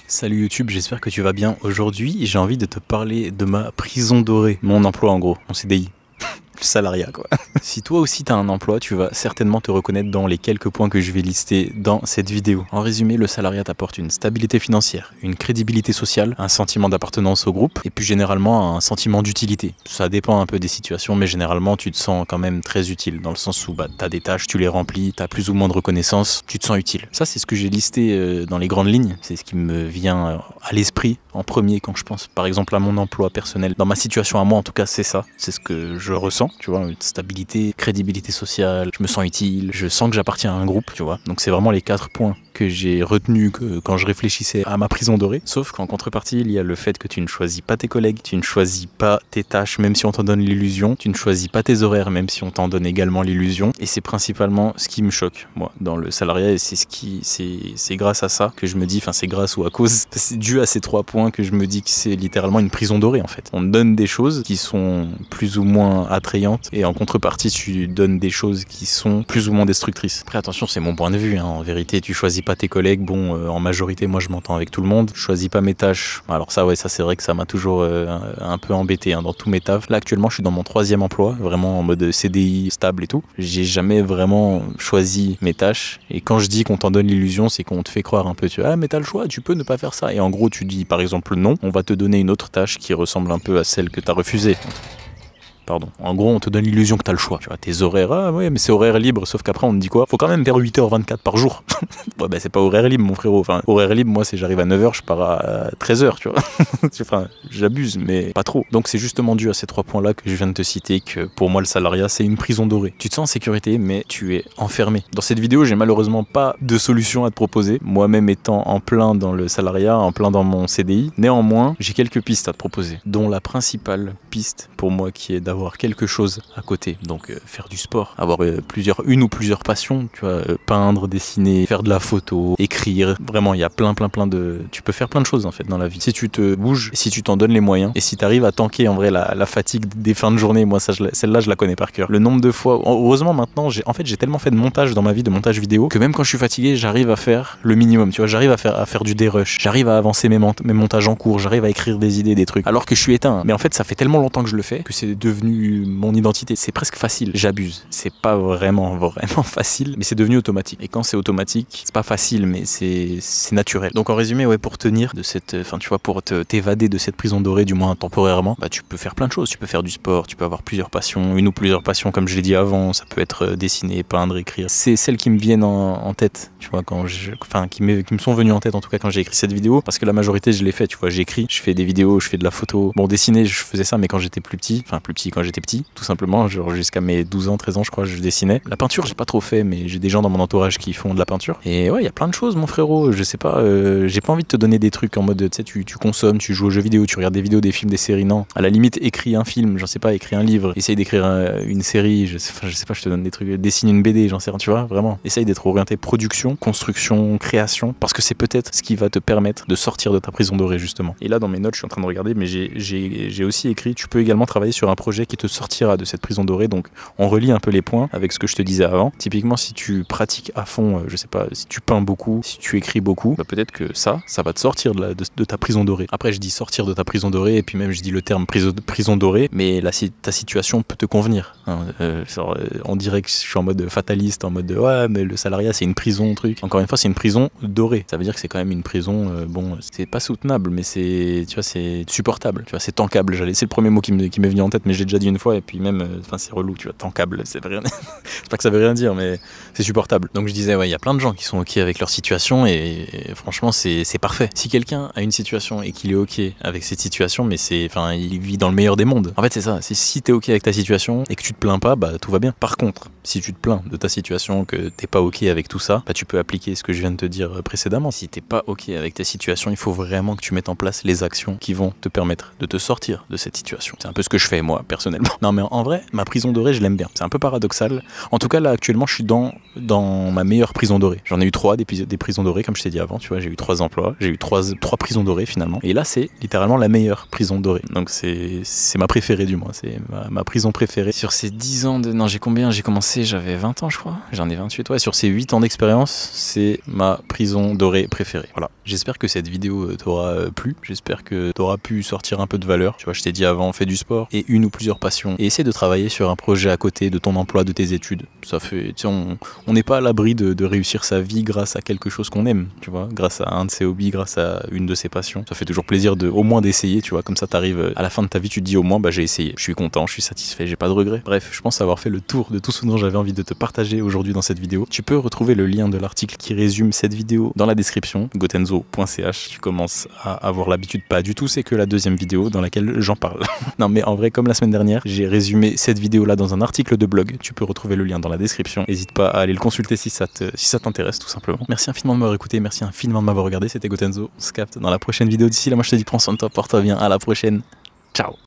Salut YouTube, j'espère que tu vas bien. Aujourd'hui, j'ai envie de te parler de ma prison dorée, mon emploi en gros, mon CDI. Le salariat quoi. Si toi aussi t'as un emploi, tu vas certainement te reconnaître dans les quelques points que je vais lister dans cette vidéo. En résumé, le salariat t'apporte une stabilité financière, une crédibilité sociale, un sentiment d'appartenance au groupe et plus généralement un sentiment d'utilité. Ça dépend un peu des situations, mais généralement tu te sens quand même très utile dans le sens où t'as des tâches, tu les remplis, t'as plus ou moins de reconnaissance, tu te sens utile. Ça c'est ce que j'ai listé dans les grandes lignes, c'est ce qui me vient à l'esprit en premier quand je pense par exemple à mon emploi personnel. Dans ma situation à moi en tout cas c'est ça, c'est ce que je ressens. Tu vois, une stabilité, crédibilité sociale, je me sens utile, je sens que j'appartiens à un groupe, tu vois. Donc c'est vraiment les 4 points que j'ai retenus quand je réfléchissais à ma prison dorée. Sauf qu'en contrepartie, il y a le fait que tu ne choisis pas tes collègues, tu ne choisis pas tes tâches, même si on t'en donne l'illusion, tu ne choisis pas tes horaires, même si on t'en donne également l'illusion. Et c'est principalement ce qui me choque, moi, dans le salariat, et c'est grâce à ça que je me dis, enfin c'est grâce ou à cause, c'est dû à ces 3 points que je me dis que c'est littéralement une prison dorée en fait. On te donne des choses qui sont plus ou moins attrayantes, et en contrepartie tu donnes des choses qui sont plus ou moins destructrices. Après attention, c'est mon point de vue, hein. En vérité tu choisis pas tes collègues, bon en majorité moi je m'entends avec tout le monde, je choisis pas mes tâches, alors ça ouais, ça c'est vrai que ça m'a toujours un peu embêté hein, dans tous mes tafs. Là actuellement je suis dans mon 3e emploi, vraiment en mode CDI stable et tout, j'ai jamais vraiment choisi mes tâches, et quand je dis qu'on t'en donne l'illusion, c'est qu'on te fait croire un peu, tu vois, ah mais t'as le choix, tu peux ne pas faire ça, et en gros tu dis par exemple non, on va te donner une autre tâche qui ressemble un peu à celle que t'as refusée. Pardon. En gros, on te donne l'illusion que t'as le choix. Tu vois, tes horaires, ah ouais, mais c'est horaire libre, sauf qu'après on te dit quoi? Faut quand même faire 8h24 par jour. Ouais, bah c'est pas horaire libre, mon frérot. Enfin, horaire libre, moi, c'est j'arrive à 9h, je pars à 13h, tu vois. Enfin, j'abuse, mais pas trop. Donc c'est justement dû à ces 3 points-là que je viens de te citer que pour moi, le salariat, c'est une prison dorée. Tu te sens en sécurité, mais tu es enfermé. Dans cette vidéo, j'ai malheureusement pas de solution à te proposer. Moi-même étant en plein dans le salariat, en plein dans mon CDI. Néanmoins, j'ai quelques pistes à te proposer, dont la principale piste pour moi qui est d'avoir quelque chose à côté, donc faire du sport, avoir une ou plusieurs passions, tu vois, peindre, dessiner, faire de la photo, écrire, vraiment il y a plein de... Tu peux faire plein de choses en fait dans la vie. Si tu te bouges, si tu t'en donnes les moyens, et si tu arrives à tanker en vrai la fatigue des fins de journée, moi celle-là je la connais par cœur. Le nombre de fois, heureusement maintenant, j'ai tellement fait de montage dans ma vie, de montage vidéo, que même quand je suis fatigué, j'arrive à faire le minimum, tu vois, j'arrive à faire du dérush, j'arrive à avancer mes montages en cours, j'arrive à écrire des idées, des trucs, alors que je suis éteint. Mais en fait ça fait tellement longtemps que je le fais, que c'est devenu mon identité. C'est presque facile, j'abuse, c'est pas vraiment facile, mais c'est devenu automatique. Et quand c'est automatique, c'est pas facile, mais c'est naturel. Donc en résumé, ouais, pour tenir de cette, enfin tu vois, pour t'évader de cette prison dorée, du moins temporairement, bah tu peux faire plein de choses. Tu peux faire du sport, tu peux avoir plusieurs passions, une ou plusieurs passions, comme je l'ai dit avant. Ça peut être dessiner, peindre, écrire. C'est celles qui me viennent en tête, tu vois, qui me sont venues en tête en tout cas quand j'ai écrit cette vidéo, parce que la majorité je l'ai fait, tu vois, j'écris, je fais des vidéos, je fais de la photo. Bon, dessiner, je faisais ça, mais quand j'étais plus petit, quand j'étais petit, tout simplement, genre jusqu'à mes 12 ans, 13 ans, je crois, je dessinais. La peinture, j'ai pas trop fait, mais j'ai des gens dans mon entourage qui font de la peinture. Et ouais, il y a plein de choses, mon frérot. Je sais pas, j'ai pas envie de te donner des trucs en mode, tu sais, tu consommes, tu joues aux jeux vidéo, tu regardes des vidéos, des films, des séries. Non. À la limite, écris un film, j'en sais pas, écris un livre, essaye d'écrire une série, je sais pas, je te donne des trucs, dessine une BD, j'en sais rien, tu vois, vraiment. Essaye d'être orienté production, construction, création, parce que c'est peut-être ce qui va te permettre de sortir de ta prison dorée, justement. Et là, dans mes notes, je suis en train de regarder, mais j'ai aussi écrit, tu peux également travailler sur un projet qui te sortira de cette prison dorée. Donc on relie un peu les points avec ce que je te disais avant. Typiquement, si tu pratiques à fond, je sais pas, si tu peins beaucoup, si tu écris beaucoup, bah peut-être que ça va te sortir de ta prison dorée. Après je dis sortir de ta prison dorée, et puis même je dis le terme prison dorée, mais ta situation peut te convenir, hein. On dirait que je suis en mode fataliste, en mode ouais mais le salariat c'est une prison, truc. Encore une fois, c'est une prison dorée. Ça veut dire que c'est quand même une prison, bon, c'est pas soutenable, mais c'est, tu vois, c'est supportable, tu vois, c'est tankable. C'est le premier mot qui m'est venu en tête, mais j'ai déjà dit une fois, et puis même, enfin c'est relou, tu vois, tankable, c'est rien. C'est pas que ça veut rien dire, mais c'est supportable. Donc je disais, ouais, il y a plein de gens qui sont ok avec leur situation, et franchement c'est parfait. Si quelqu'un a une situation et qu'il est ok avec cette situation, mais enfin il vit dans le meilleur des mondes. En fait c'est ça, si t'es ok avec ta situation et que tu te plains pas, bah tout va bien. Par contre, si tu te plains de ta situation, que t'es pas ok avec tout ça, bah tu peux appliquer ce que je viens de te dire précédemment. Si t'es pas ok avec ta situation, il faut vraiment que tu mettes en place les actions qui vont te permettre de te sortir de cette situation. C'est un peu ce que je fais moi personnellement. Non mais en vrai, ma prison dorée, je l'aime bien. C'est un peu paradoxal. En tout cas, là, actuellement, je suis dans ma meilleure prison dorée. J'en ai eu 3 des prisons dorées, comme je t'ai dit avant, tu vois. J'ai eu 3 emplois, j'ai eu 3 prisons dorées finalement. Et là, c'est littéralement la meilleure prison dorée. Donc c'est ma préférée du moins. C'est ma prison préférée. Sur ces 10 ans de... Non, j'ai combien? J'ai commencé, j'avais 20 ans, je crois. J'en ai 28, ouais. Sur ces 8 ans d'expérience, c'est ma prison dorée préférée. Voilà. J'espère que cette vidéo t'aura plu. J'espère que t'auras pu sortir un peu de valeur. Tu vois, je t'ai dit avant, fais du sport et une ou plusieurs passions. Et essaie de travailler sur un projet à côté de ton emploi, de tes études. Ça fait, tu sais, on n'est pas à l'abri de réussir sa vie grâce à quelque chose qu'on aime, tu vois, grâce à un de ses hobbies, grâce à une de ses passions. Ça fait toujours plaisir au moins d'essayer, tu vois, comme ça t'arrives à la fin de ta vie, tu te dis au moins, bah j'ai essayé. Je suis content, je suis satisfait, j'ai pas de regrets. Bref, je pense avoir fait le tour de tout ce dont j'avais envie de te partager aujourd'hui dans cette vidéo. Tu peux retrouver le lien de l'article qui résume cette vidéo dans la description, gotenzo.ch. Tu commences à avoir l'habitude, pas du tout, c'est que la deuxième vidéo dans laquelle j'en parle. Non mais en vrai, comme la semaine dernière, j'ai résumé cette vidéo là dans un article de blog. Tu peux retrouver le lien dans la description. N'hésite pas à aller le consulter si ça t'intéresse tout simplement. Merci infiniment de m'avoir écouté, merci infiniment de m'avoir regardé. C'était Gotenzo. On se capte dans la prochaine vidéo. D'ici là, moi je te dis prends soin de toi, porte-toi bien. À la prochaine. Ciao.